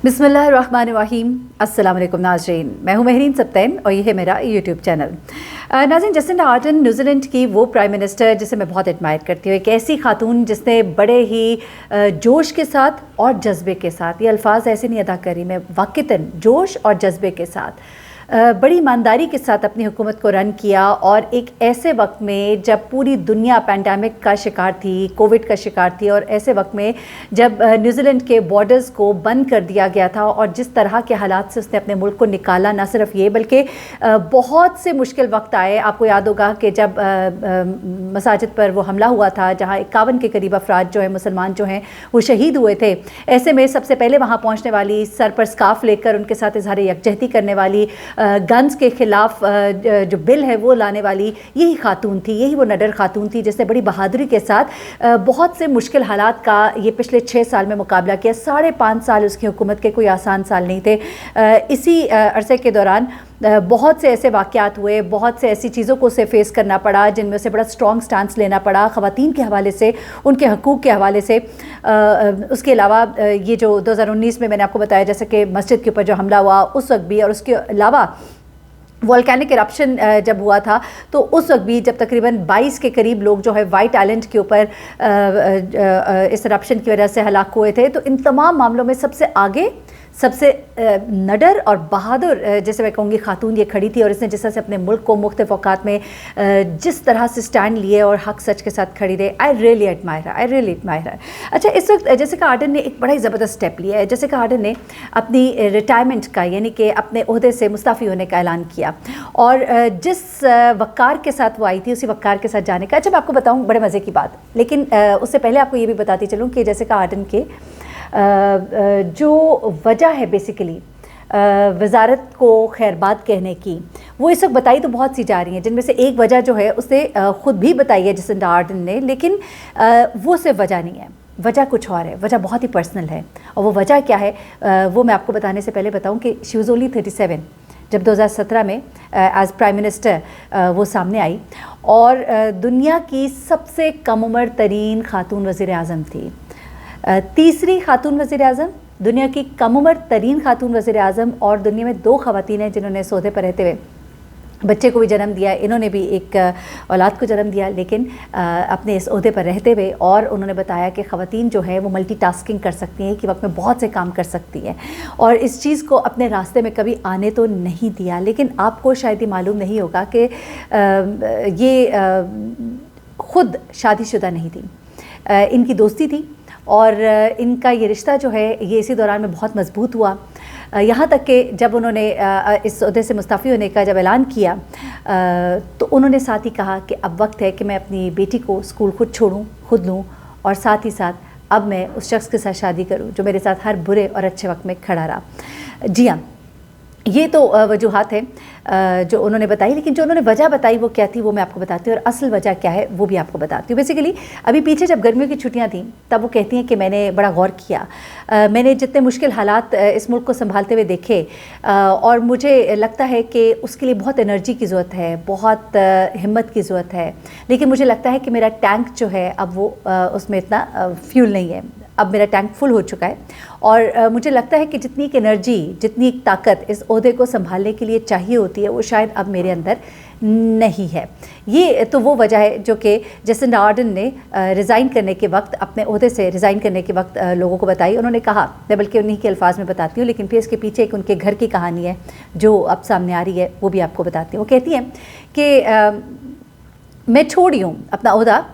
बिस्मिल्लाहिर्रहमानिर्रहीम। अस्सलाम वालेकुम नाज़रीन, मैं हूँ महरीन सब्तैन और ये है मेरा यूट्यूब चैनल। नाज़रीन, जसिंडा आर्डर्न न्यूजीलैंड की वो प्राइम मिनिस्टर जिसे मैं बहुत एडमायर करती हूँ, एक ऐसी खातून जिसने बड़े ही जोश के साथ और जज्बे के साथ, ये अल्फाज ऐसे नहीं अदा करी मैं, वाक़तन जोश और जज्बे के साथ बड़ी ईमानदारी के साथ अपनी हुकूमत को रन किया। और एक ऐसे वक्त में जब पूरी दुनिया पैंडेमिक का शिकार थी, कोविड का शिकार थी, और ऐसे वक्त में जब न्यूजीलैंड के बॉर्डर्स को बंद कर दिया गया था और जिस तरह के हालात से उसने अपने मुल्क को निकाला, ना सिर्फ ये बल्कि बहुत से मुश्किल वक्त आए। आपको याद होगा कि जब मसाजिद पर वो हमला हुआ था जहाँ 51 के करीब अफराद जो है मुसलमान जो हैं वो शहीद हुए थे, ऐसे में सबसे पहले वहाँ पहुँचने वाली, सर पर स्कार्फ लेकर उनके साथ इजहार यकजहती करने वाली, गन्स के ख़िलाफ़ जो बिल है वो लाने वाली, यही खातून थी, यही वो नडर खातून थी जिसने बड़ी बहादुरी के साथ बहुत से मुश्किल हालात का ये पिछले 6 साल में मुकाबला किया। 5.5 साल उसकी हुकूमत के कोई आसान साल नहीं थे। इसी अरसे के दौरान बहुत से ऐसे वाक़यात हुए, बहुत से ऐसी चीज़ों को उसे फेस करना पड़ा जिनमें उसे बड़ा स्ट्रॉन्ग स्टांस लेना पड़ा, ख़वातीन के हवाले से, उनके हकूक़ के हवाले से। उसके अलावा ये जो 2019 में मैंने आपको बताया जैसे कि मस्जिद के ऊपर जो हमला हुआ उस वक्त भी, और उसके अलावा वोल्केनिक इरप्शन जब हुआ था तो उस वक्त भी जब तकरीबन 22 के करीब लोग जो है वाइट आइलैंड के ऊपर इस इरप्शन की वजह से हलाक हुए थे। तो इन तमाम मामलों में सबसे आगे, सबसे नडर और बहादुर जैसे मैं कहूँगी खातून ये खड़ी थी, और इसने जिस तरह से अपने मुल्क को मुख्तलिफ औकात में जिस तरह से स्टैंड लिए और हक सच के साथ खड़ी रहे, आई रियली एडमायर। अच्छा, इस वक्त जेसिका आर्डर्न ने एक बड़ा ही ज़बरदस्त स्टेप लिया है। जेसिका आर्डर्न ने अपनी रिटायरमेंट का, यानी कि अपने ओहदे से मुस्ताफ़ी होने का ऐलान किया, और जिस वक़ार के साथ वो आई थी उसी वक़ार के साथ जाने का। अच्छा, मैं आपको बताऊँ बड़े मज़े की बात, लेकिन उससे पहले आपको ये भी बताती चलूँ कि जेसिका आर्डर्न के जो वजह है बेसिकली वज़ारत को खैरबाद कहने की, वो इस वक्त बताई तो बहुत सी जा रही हैं, जिनमें से एक वजह जो है उसे ख़ुद भी बताई है जसिंडा आर्डर्न ने, लेकिन वो सिर्फ वजह नहीं है, वजह कुछ और है, वजह बहुत ही पर्सनल है। और वो वजह क्या है वो मैं आपको बताने से पहले बताऊं कि शी वाज़ ओनली 37 जब 2017 में एज़ प्राइम मिनिस्टर वो सामने आई, और दुनिया की सबसे कम उम्र तरीन खातून वज़ीर आज़म थी, तीसरी खातून वज़ीर आज़म, दुनिया की कम उम्र तरीन खातून वज़ीर आज़म। और दुनिया में 2 ख़वातीन हैं जिन्होंने इस ओहदे पर रहते हुए बच्चे को भी जन्म दिया। इन्होंने भी एक औलाद को जन्म दिया, लेकिन अपने इस ओहदे पर रहते हुए, और उन्होंने बताया कि ख़वातीन जो है वो मल्टीटास्किंग कर सकती हैं, कि वक्त में बहुत से काम कर सकती हैं, और इस चीज़ को अपने रास्ते में कभी आने तो नहीं दिया। लेकिन आपको शायद ही मालूम नहीं होगा कि ये ख़ुद शादीशुदा नहीं थी, इनकी दोस्ती थी, और इनका ये रिश्ता जो है ये इसी दौरान में बहुत मजबूत हुआ। यहाँ तक कि जब उन्होंने इस ओहदे से मुस्ताफ़ी होने का जब ऐलान किया तो उन्होंने साथ ही कहा कि अब वक्त है कि मैं अपनी बेटी को स्कूल खुद छोड़ूं, खुद लूँ, और साथ ही साथ अब मैं उस शख्स के साथ शादी करूँ जो मेरे साथ हर बुरे और अच्छे वक्त में खड़ा रहा। जी हाँ, ये तो वजूहात हैं जो उन्होंने बताई, लेकिन जो उन्होंने वजह बताई वो क्या थी वो मैं आपको बताती हूँ, और असल वजह क्या है वो भी आपको बताती हूँ। बेसिकली अभी पीछे जब गर्मियों की छुट्टियाँ थीं तब वो कहती हैं कि मैंने बड़ा गौर किया, मैंने जितने मुश्किल हालात इस मुल्क को संभालते हुए देखे, और मुझे लगता है कि उसके लिए बहुत एनर्जी की ज़रूरत है, बहुत हिम्मत की ज़रूरत है, लेकिन मुझे लगता है कि मेरा टैंक जो है अब वो उसमें इतना फ्यूल नहीं है, अब मेरा टैंक फुल हो चुका है, और मुझे लगता है कि जितनी एक एनर्जी, जितनी एक ताकत इस ओहदे को संभालने के लिए चाहिए होती है वो शायद अब मेरे अंदर नहीं है। ये तो वो वजह है जो कि जसिंडा आर्डर्न ने रिज़ाइन करने के वक्त, अपने ओहदे से रिज़ाइन करने के वक्त लोगों को बताई। उन्होंने कहा, मैं बल्कि उन्हीं के अल्फाज में बताती हूँ, लेकिन फिर इसके पीछे एक उनके घर की कहानी है जो अब सामने आ रही है, वो भी आपको बताती हूँ। वो कहती हैं कि मैं छोड़ी हूँ अपना ओहदा,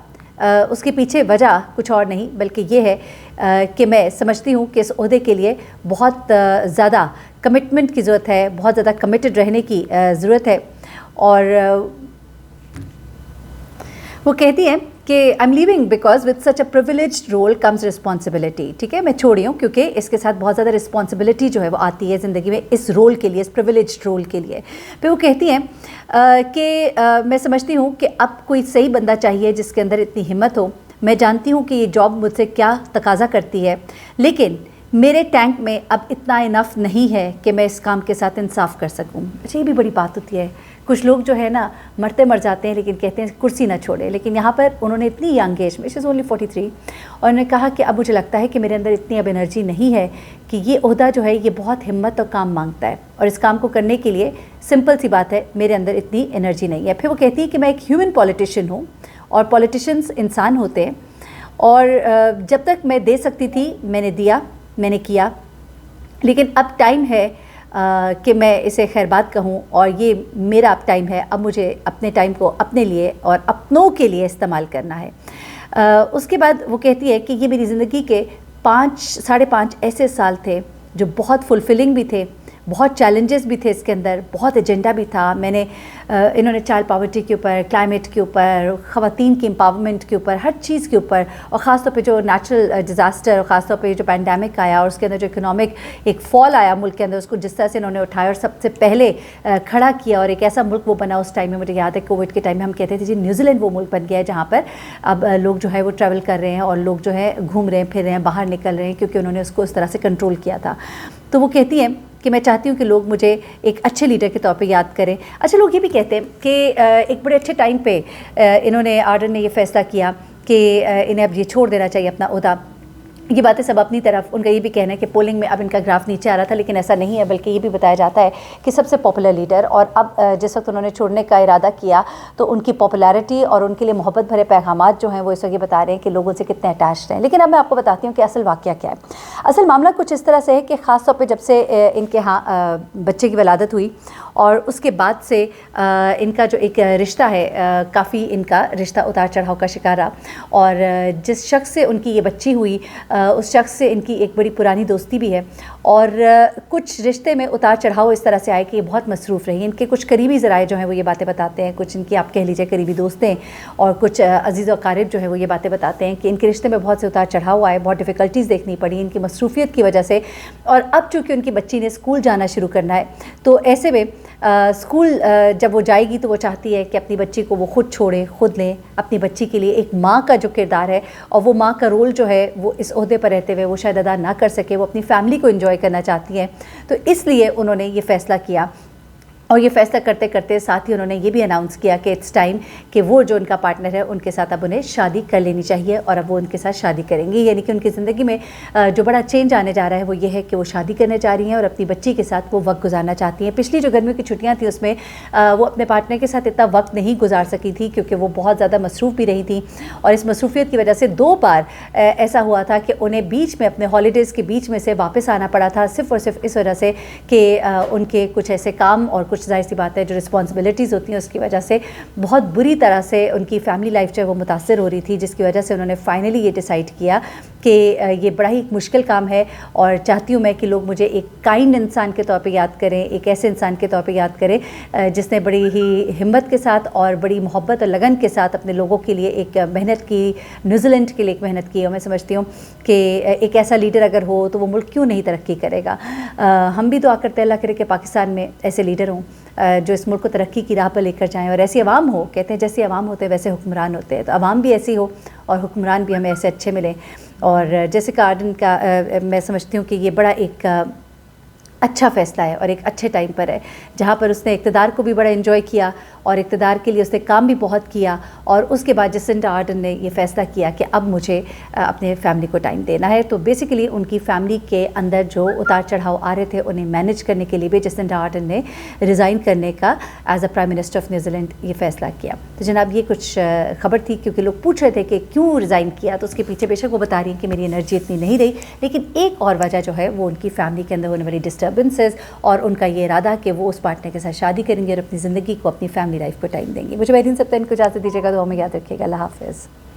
उसके पीछे वजह कुछ और नहीं बल्कि ये है कि मैं समझती हूँ कि इस ओहदे के लिए बहुत ज़्यादा कमिटमेंट की ज़रूरत है, बहुत ज़्यादा कमिटेड रहने की ज़रूरत है। और वो कहती हैं कि I am leaving because with such a privileged role comes responsibility. ठीक है, मैं छोड़ी हूँ क्योंकि इसके साथ बहुत ज़्यादा रिस्पॉन्सिबिलिटी जो है वो आती है ज़िंदगी में, इस रोल के लिए, इस प्रिविलेज्ड रोल के लिए। फिर वो कहती हैं कि मैं समझती हूँ कि अब कोई सही बंदा चाहिए जिसके अंदर इतनी हिम्मत हो। मैं जानती हूँ कि ये जॉब मुझसे क्या तकाजा करती है, लेकिन मेरे टैंक में अब इतना इनफ नहीं है कि मैं इस काम के साथ इंसाफ कर सकूं। अच्छा, ये भी बड़ी बात होती है। कुछ लोग जो है ना मरते मर जाते हैं लेकिन कहते हैं कुर्सी ना छोड़े, लेकिन यहाँ पर उन्होंने इतनी यंग एज में, शी इज़ ओनली 43, और उन्होंने कहा कि अब मुझे लगता है कि मेरे अंदर इतनी अब एनर्जी नहीं है कि ये ओहदा जो है ये बहुत हिम्मत और काम मांगता है, और इस काम को करने के लिए सिंपल सी बात है मेरे अंदर इतनी एनर्जी नहीं है। फिर वो कहती है कि मैं एक ह्यूमन पॉलिटिशियन हूँ, और पॉलिटिशियंस इंसान होते हैं, और जब तक मैं दे सकती थी मैंने दिया, मैंने किया, लेकिन अब टाइम है कि मैं इसे खैरबाद कहूँ, और ये मेरा अब टाइम है, अब मुझे अपने टाइम को अपने लिए और अपनों के लिए इस्तेमाल करना है। उसके बाद वो कहती है कि ये मेरी ज़िंदगी के 5-5.5 ऐसे साल थे जो बहुत फुलफिलिंग भी थे, बहुत चैलेंजेस भी थे इसके अंदर, बहुत एजेंडा भी था। मैंने इन्होंने चाइल्ड पॉवर्टी के ऊपर, क्लाइमेट के ऊपर, ख़वातीन की एम्पावरमेंट के ऊपर, हर चीज़ के ऊपर, और ख़ास तौर पे जो नेचुरल डिज़ास्टर और ख़ास तौर पे जो पैंडेमिक आया और उसके अंदर जो इकोनॉमिक एक फॉल आया मुल्क के अंदर, उसको जिस तरह से इन्होंने उठाया और सबसे पहले खड़ा किया, और एक ऐसा मुल्क वो बना उस टाइम में। मुझे याद है कोविड के टाइम में हम कहते थे जी न्यूजीलैंड वो मुल्क बन गया है जहाँ पर अब लोग जो है वो ट्रैवल कर रहे हैं और लोग जो है घूम रहे हैं, फिर रहे हैं, बाहर निकल रहे हैं, क्योंकि उन्होंने उसको इस तरह से कंट्रोल किया था। तो वो कहती हैं कि मैं चाहती हूँ कि लोग मुझे एक अच्छे लीडर के तौर पे याद करें। अच्छा, लोग ये भी कहते हैं कि एक बड़े अच्छे टाइम पे इन्होंने, आर्डन ने ये फ़ैसला किया कि इन्हें अब ये छोड़ देना चाहिए अपना ओहदा। ये बातें सब अपनी तरफ, उनका ये भी कहना है कि पोलिंग में अब इनका ग्राफ नीचे आ रहा था, लेकिन ऐसा नहीं है, बल्कि ये भी बताया जाता है कि सबसे पॉपुलर लीडर, और अब जिस वक्त उन्होंने छोड़ने का इरादा किया तो उनकी पॉपुलैरिटी और उनके लिए मोहब्बत भरे पैगामात जो हैं वो इस वक्त ये बता रहे हैं कि लोग उनसे कितने अटैच्ड हैं। लेकिन अब मैं आपको बताती हूँ कि असल वाक़या क्या है। असल मामला कुछ इस तरह से है कि ख़ास तौर पर जब से इनके यहाँ बच्चे की वलादत हुई और उसके बाद से इनका जो एक रिश्ता है काफ़ी, इनका रिश्ता उतार चढ़ाव का शिकार रहा, और जिस शख्स से उनकी ये बच्ची हुई उस शख्स से इनकी एक बड़ी पुरानी दोस्ती भी है, और कुछ रिश्ते में उतार चढ़ाव इस तरह से आए कि ये बहुत मसरूफ़ रही। इनके कुछ करीबी ज़राए जो हैं वो ये बातें बताते हैं, कुछ इनकी आप कह लीजिए करीबी दोस्त हैं, और कुछ अजीज़ और क़ारिब जो है वो ये बातें बताते हैं कि इनके रिश्ते में बहुत से उतार चढ़ाव आए, बहुत डिफ़िकल्टीज़ देखनी पड़ी इनकी मसरूफ़ियत की वजह से। और अब चूँकि उनकी बच्ची ने स्कूल जाना शुरू करना है, तो ऐसे में स्कूल जब वो जाएगी तो वो चाहती है कि अपनी बच्ची को वो ख़ुद छोड़े, ख़ुद लें, अपनी बच्ची के लिए एक माँ का जो किरदार है और वो माँ का रोल जो है वो इस ओहदे पर रहते हुए वो शायद अदा ना कर सके, वो अपनी फैमिली को एंजॉय करना चाहती हैं। तो इसलिए उन्होंने ये फ़ैसला किया, और ये फ़ैसला करते करते साथ ही उन्होंने ये भी अनाउंस किया कि इट्स टाइम कि वो जो उनका पार्टनर है उनके साथ अब उन्हें शादी कर लेनी चाहिए, और अब वो उनके साथ शादी करेंगी। यानी कि उनकी ज़िंदगी में जो बड़ा चेंज आने जा रहा है वो ये है कि वो शादी करने जा रही हैं और अपनी बच्ची के साथ वो वक्त गुजारना चाहती हैं। पिछली जो गर्मियों की छुट्टियाँ थी उसमें वो अपने पार्टनर के साथ इतना वक्त नहीं गुजार सकी थी क्योंकि वो बहुत ज़्यादा मसरूफ़ भी रही थी, और इस मसरूफ़ियत की वजह से 2 बार ऐसा हुआ था कि उन्हें बीच में, अपने हॉलीडेज़ के बीच में से वापस आना पड़ा था, सिर्फ़ और सिर्फ इस वजह से कि उनके कुछ ऐसे काम और कुछ ज़ाहिर सी बात है जो रिस्पॉन्सिबिलिटीज़ होती हैं उसकी वजह से बहुत बुरी तरह से उनकी फैमिली लाइफ जो है वो मुतासर हो रही थी, जिसकी वजह से उन्होंने फाइनली ये डिसाइड किया कि ये बड़ा ही मुश्किल काम है, और चाहती हूँ मैं कि लोग मुझे एक काइंड इंसान के तौर पे याद करें, एक ऐसे इंसान के तौर पे याद करें जिसने बड़ी ही हिम्मत के साथ और बड़ी मोहब्बत और लगन के साथ अपने लोगों के लिए एक मेहनत की, न्यूजीलैंड के लिए एक मेहनत की। और मैं समझती हूँ कि एक ऐसा लीडर अगर हो तो वो मुल्क क्यों नहीं तरक्की करेगा। हम भी दुआ करते हैं अल्लाह करे कि पाकिस्तान में ऐसे लीडर हों जो इस मुल्क को तरक्की की राह पर लेकर जाएं, और ऐसी आवाम हो, कहते हैं जैसे आवाम होते हैं वैसे हुक्मरान होते हैं, तो आवाम भी ऐसी हो और हुक्मरान भी हमें ऐसे अच्छे मिलें। और जेसिका आर्डन का मैं समझती हूँ कि ये बड़ा एक अच्छा फ़ैसला है और एक अच्छे टाइम पर है, जहाँ पर उसने इक़्तिदार को भी बड़ा एंजॉय किया और इक़्तिदार के लिए उसने काम भी बहुत किया, और उसके बाद जेसिंडा आर्डन ने ये फ़ैसला किया कि अब मुझे अपने फैमिली को टाइम देना है। तो बेसिकली उनकी फ़ैमिली के अंदर जो उतार चढ़ाव आ रहे थे उन्हें मैनेज करने के लिए भी जेसिंडा आर्डन ने रिज़ाइन करने का as a prime minister of New Zealand ये फ़ैसला किया। तो जनाब ये कुछ ख़बर थी, क्योंकि लोग पूछ रहे थे कि क्यों रिज़ाइन किया, तो उसके पीछे बेशक वो बता रही हैं कि मेरी एनर्जी इतनी नहीं रही, लेकिन एक और वजह जो है वो उनकी फ़ैमिली के अंदर होने वाली डिस्टर्बेंसेस और उनका ये इरादा कि वो उस पार्टनर के साथ शादी करेंगे और अपनी ज़िंदगी को, अपनी फैमिली लाइफ को टाइम देंगे। मुझे मेहरीन सप्ताह इनको इजाज़त दीजिएगा, तो हमें याद रखिएगा। अल्लाह हाफ़िज़।